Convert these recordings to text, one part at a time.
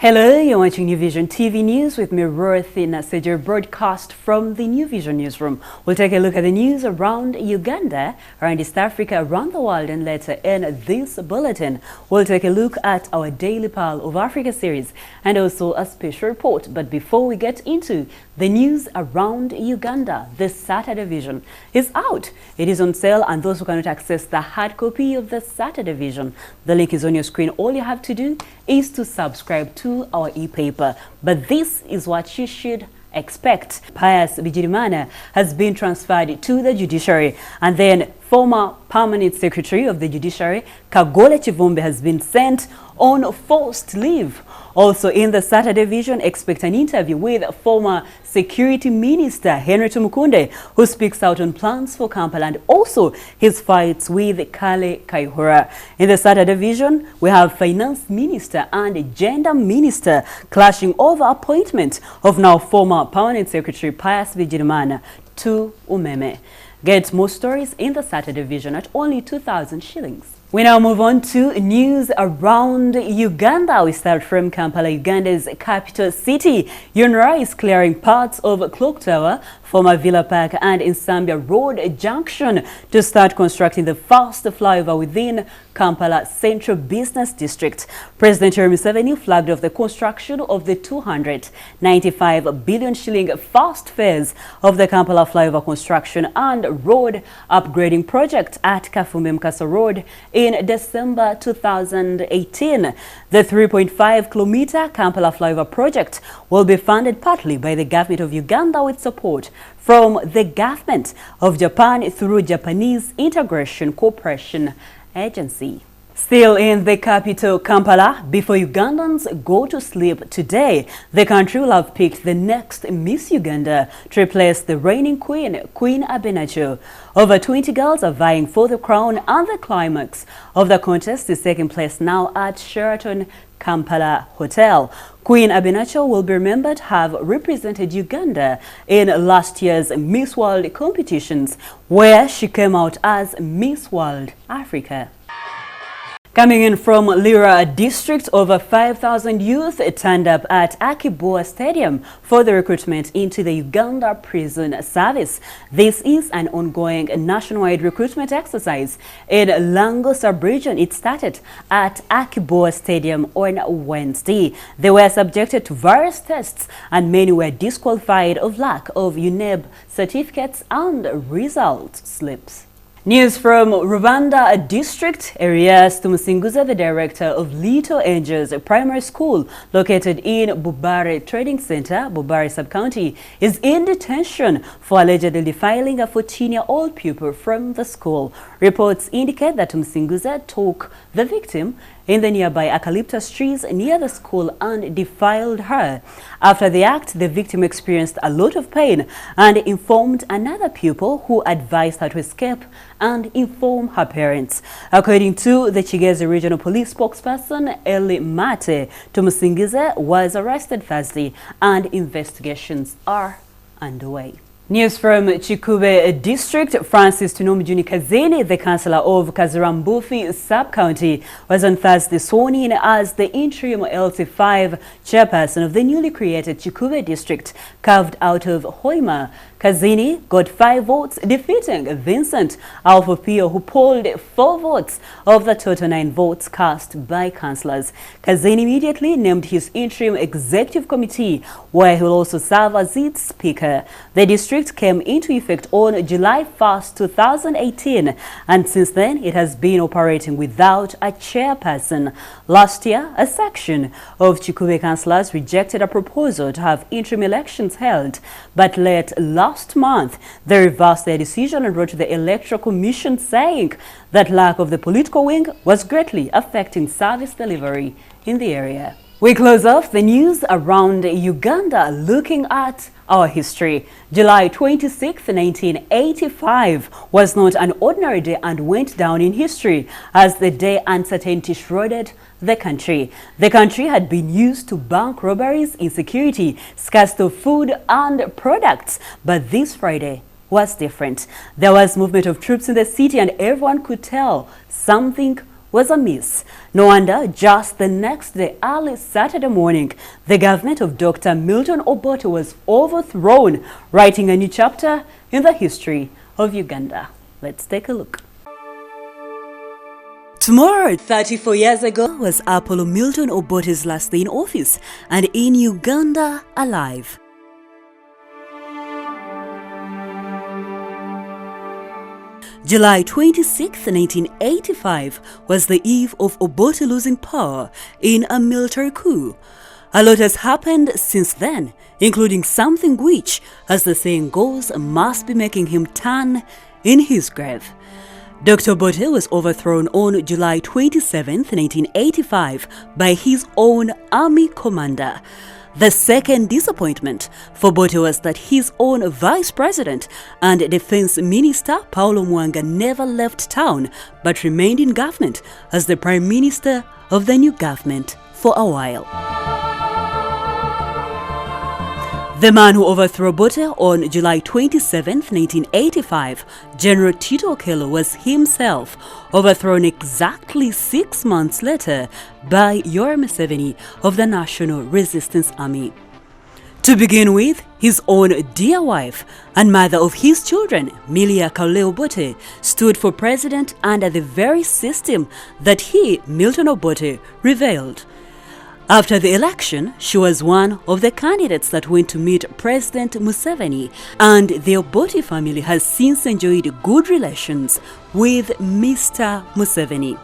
Hello, you're watching New Vision TV News with me, Ruthi Nasejo, broadcast from the New Vision newsroom. We'll take a look at the news around Uganda, around East Africa, around the world, and later in this bulletin, we'll take a look at our Daily Pal of Africa series and also a special report. But before we get into the news around Uganda, the Saturday Vision is out. It is on sale, and those who cannot access the hard copy of the Saturday Vision, the link is on your screen. All you have to do is to subscribe to our e-paper. But this is what you should expect. Pius Bigirimana has been transferred to the judiciary, and then former permanent secretary of the judiciary, Kagole Chivumbe, has been sent on forced leave. Also in the Saturday Vision, expect an interview with former Security Minister Henry Tumukunde, who speaks out on plans for Kampala and also his fights with Kale Kaihura. In the Saturday Vision, we have Finance Minister and Gender Minister clashing over appointment of now former Permanent Secretary Pius Bigirimana to Umeme. Get more stories in the Saturday Vision at only 2,000 shillings. We now move on to news around Uganda. We start from Kampala, Uganda's capital city. UNRA is clearing parts of Clock Tower, former Villa Park, and Nsambya Road Junction to start constructing the first flyover within Kampala Central Business District. President Yoweri Museveni flagged off the construction of the 295 billion shilling first phase of the Kampala flyover construction and road upgrading project at Kafumbi Mkasa Road in December 2018. The 3.5-kilometer Kampala flyover project will be funded partly by the government of Uganda with support from the government of Japan through Japanese Integration Cooperation Agency. Still in the capital, Kampala, before Ugandans go to sleep today, the country will have picked the next Miss Uganda to replace the reigning queen, Queen Abenacho. Over 20 girls are vying for the crown, and the climax of the contest is taking place now at Sheraton Kampala Hotel. Queen Abenacho will be remembered to have represented Uganda in last year's Miss World competitions, where she came out as Miss World Africa. Coming in from Lira district, over 5,000 youth turned up at Akiboa Stadium for the recruitment into the Uganda Prison Service. This is an ongoing nationwide recruitment exercise in Lango sub-region. It started at Akiboa Stadium on Wednesday. They were subjected to various tests, and many were disqualified of lack of UNEB certificates and result slips. News from Rwanda District. Arias Tumusinguza, the director of Little Angels Primary School located in Bubare Trading Center, Bubare Sub-County, is in detention for allegedly defiling a 14-year-old pupil from the school. Reports indicate that Tumusinguza took the victim in the nearby eucalyptus trees near the school and defiled her. After the act, the victim experienced a lot of pain and informed another pupil, who advised her to escape and inform her parents. According to the Kigezi Regional Police spokesperson Eli Mate, Tumusingize was arrested Thursday and investigations are underway. News from Chikube District. Francis Tunomujuni Kazini, the councillor of Kazirambufi Sub-County, was on Thursday sworn in as the interim LT5 chairperson of the newly created Chikube District, carved out of Hoima. Kazini got 5 votes, defeating Vincent Alpha Pio, who polled 4 votes of the total 9 votes cast by councillors. Kazini immediately named his interim executive committee, where he will also serve as its speaker. The district came into effect on July 1st, 2018, and since then it has been operating without a chairperson. Last year, a section of Chikube councillors rejected a proposal to have interim elections held, but last month they reversed their decision and wrote to the Electoral Commission saying that lack of the political wing was greatly affecting service delivery in the area. We close off the news around Uganda looking at our history. July 26, 1985 was not an ordinary day and went down in history as the day uncertainty shrouded the country. The country had been used to bank robberies, insecurity, scarcity of food and products, but this Friday was different. There was movement of troops in the city and everyone could tell something was amiss. No wonder, just the next day, early Saturday morning, the government of Dr. Milton Obote was overthrown, writing a new chapter in the history of Uganda. Let's take a look. Tomorrow, 34 years ago, was Apollo Milton Obote's last day in office and in Uganda alive. July 26, 1985 was the eve of Obote losing power in a military coup. A lot has happened since then, including something which, as the saying goes, must be making him turn in his grave. Dr. Obote was overthrown on July 27, 1985 by his own army commander. The second disappointment for Obote was that his own vice president and defense minister Paulo Mwanga never left town but remained in government as the prime minister of the new government for a while. The man who overthrew Obote on July 27, 1985, General Tito Okello, was himself overthrown exactly 6 months later by Yoweri Museveni of the National Resistance Army. To begin with, his own dear wife and mother of his children, Milia Kaule Obote, stood for president under the very system that he, Milton Obote, revealed. After the election, she was one of the candidates that went to meet President Museveni, and the Obote family has since enjoyed good relations with Mr. Museveni.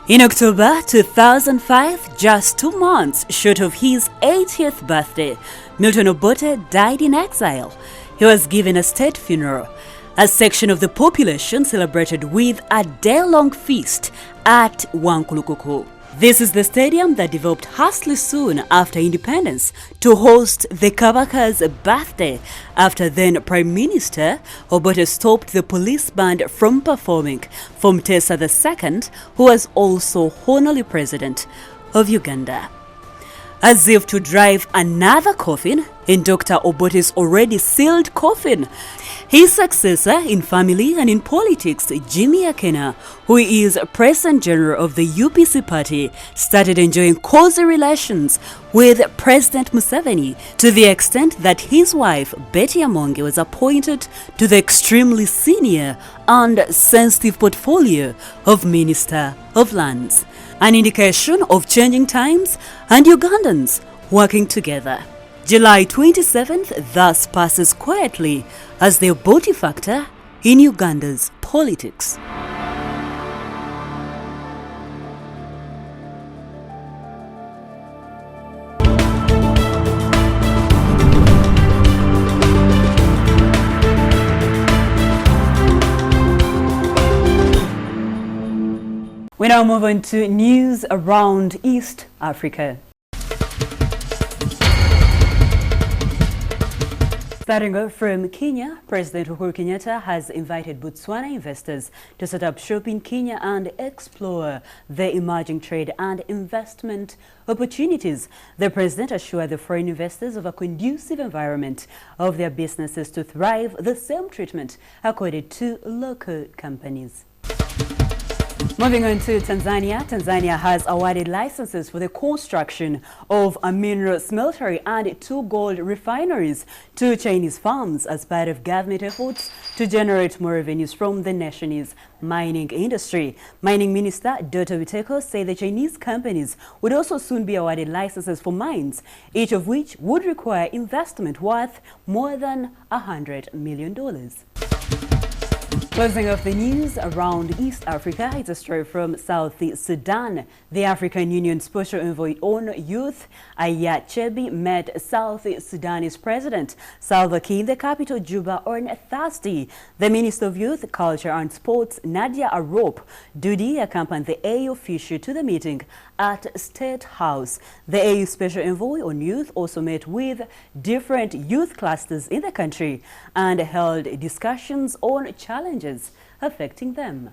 In October 2005, just 2 months short of his 80th birthday, Milton Obote died in exile. He was given a state funeral. A section of the population celebrated with a day-long feast at Wankulukuku. This is the stadium that developed hastily soon after independence to host the Kabaka's birthday after then Prime Minister Obote stopped the police band from performing for Mutesa II, who was also honorary president of Uganda. As if to drive another coffin in Dr. Obote's already sealed coffin, his successor in family and in politics, Jimmy Akena, who is President General of the UPC party, started enjoying cozy relations with President Museveni to the extent that his wife, Betty Amonge, was appointed to the extremely senior and sensitive portfolio of Minister of Lands, an indication of changing times and Ugandans working together. July 27th thus passes quietly as the Obote factor in Uganda's politics. We now move on to news around East Africa. Starting off from Kenya, President Uhuru Kenyatta has invited Botswana investors to set up shop in Kenya and explore the emerging trade and investment opportunities. The president assured the foreign investors of a conducive environment of their businesses to thrive, the same treatment accorded to local companies. Moving on to Tanzania, Tanzania has awarded licenses for the construction of a mineral smeltery and 2 gold refineries to Chinese firms as part of government efforts to generate more revenues from the nation's mining industry. Mining Minister Doto Biteko said the Chinese companies would also soon be awarded licenses for mines, each of which would require investment worth more than $100 million. Closing off the news around East Africa, it's a story from South Sudan. The African Union Special Envoy on Youth, Aya Chebi, met South Sudanese President Salva Kiir in the capital Juba on Thursday. The Minister of Youth, Culture and Sports, Nadia Arop Dudi, accompanied the AU official to the meeting at State House. The AU Special Envoy on Youth also met with different youth clusters in the country and held discussions on challenges affecting them.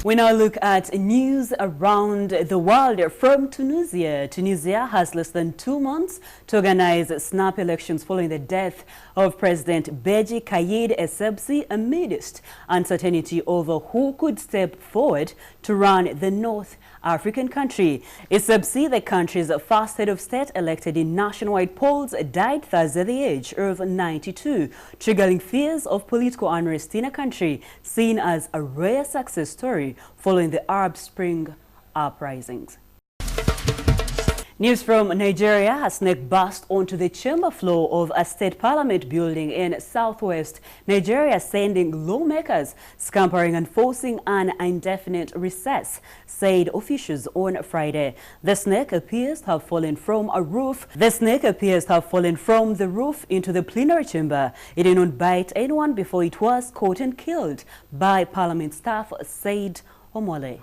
We now look at news around the world from Tunisia. Tunisia has less than 2 months to organize snap elections following the death of President Beji Caid Essebsi amidst uncertainty over who could step forward to run the North African country. Essebsi, the country's first head of state elected in nationwide polls, died Thursday at the age of 92, triggering fears of political unrest in a country seen as a rare success story following the Arab Spring uprisings. News from Nigeria: a snake burst onto the chamber floor of a state parliament building in southwest Nigeria, sending lawmakers scampering and forcing an indefinite recess, said officials on Friday. The snake appears to have fallen from a roof. The snake appears to have fallen from the roof into the plenary chamber. It did not bite anyone before it was caught and killed by parliament staff, said Omole.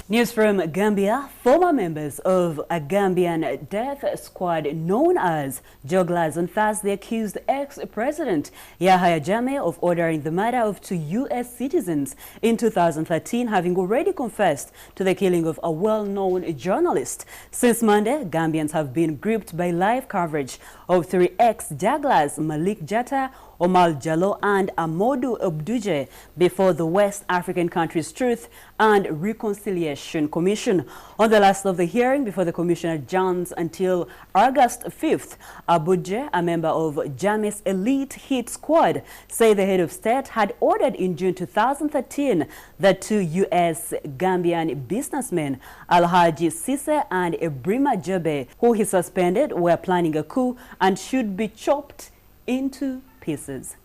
News from Gambia: former members of a Gambian death squad known as Jugglers on Thursday accused ex-president Yahya Jammeh of ordering the murder of 2 U.S. citizens in 2013, having already confessed to the killing of a well-known journalist. Since Monday, Gambians have been gripped by live coverage of 3 ex-jugglers, Malik Jatta, Omar Jallo and Amadou Obduje, before the West African country's Truth and Reconciliation Commission. On the last of the hearing before the commission adjourns until August 5th, Obduje, a member of Jammeh's elite hit squad, said the head of state had ordered in June 2013 that 2 U.S. Gambian businessmen, Alhaji Sise and Ibrima Jobe, who he suspended, were planning a coup and should be chopped into pieces.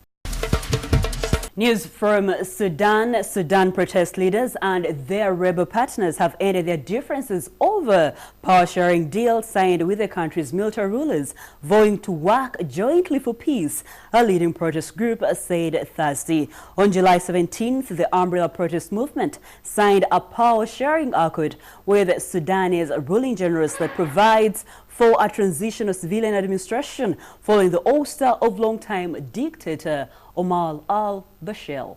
News from Sudan. Sudan protest leaders and their rebel partners have ended their differences over power-sharing deal signed with the country's military rulers, vowing to work jointly for peace, a leading protest group said Thursday. On July 17th, the Umbrella Protest Movement signed a power-sharing accord with Sudanese ruling generals that provides for a transitional civilian administration following the ouster of longtime dictator Omar al-Bashir.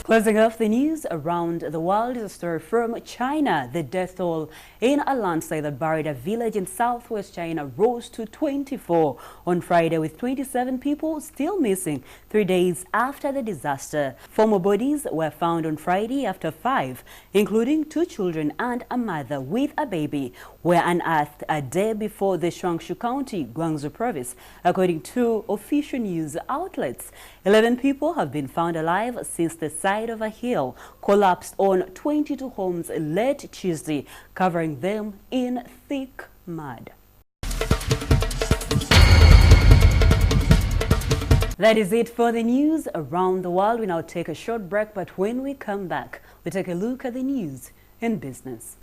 Closing off the news around the world is a story from China. The death toll in a landslide that buried a village in southwest China rose to 24 on Friday, with 27 people still missing 3 days after the disaster. 4 more bodies were found on Friday after 5, including 2 children and a mother with a baby, were unearthed a day before the Shuangchu County, Guangzhou province, according to official news outlets. 11 people have been found alive since the side of a hill collapsed on 22 homes late Tuesday, covering them in thick mud. That is it for the news around the world. We now take a short break, but when we come back, we take a look at the news in business.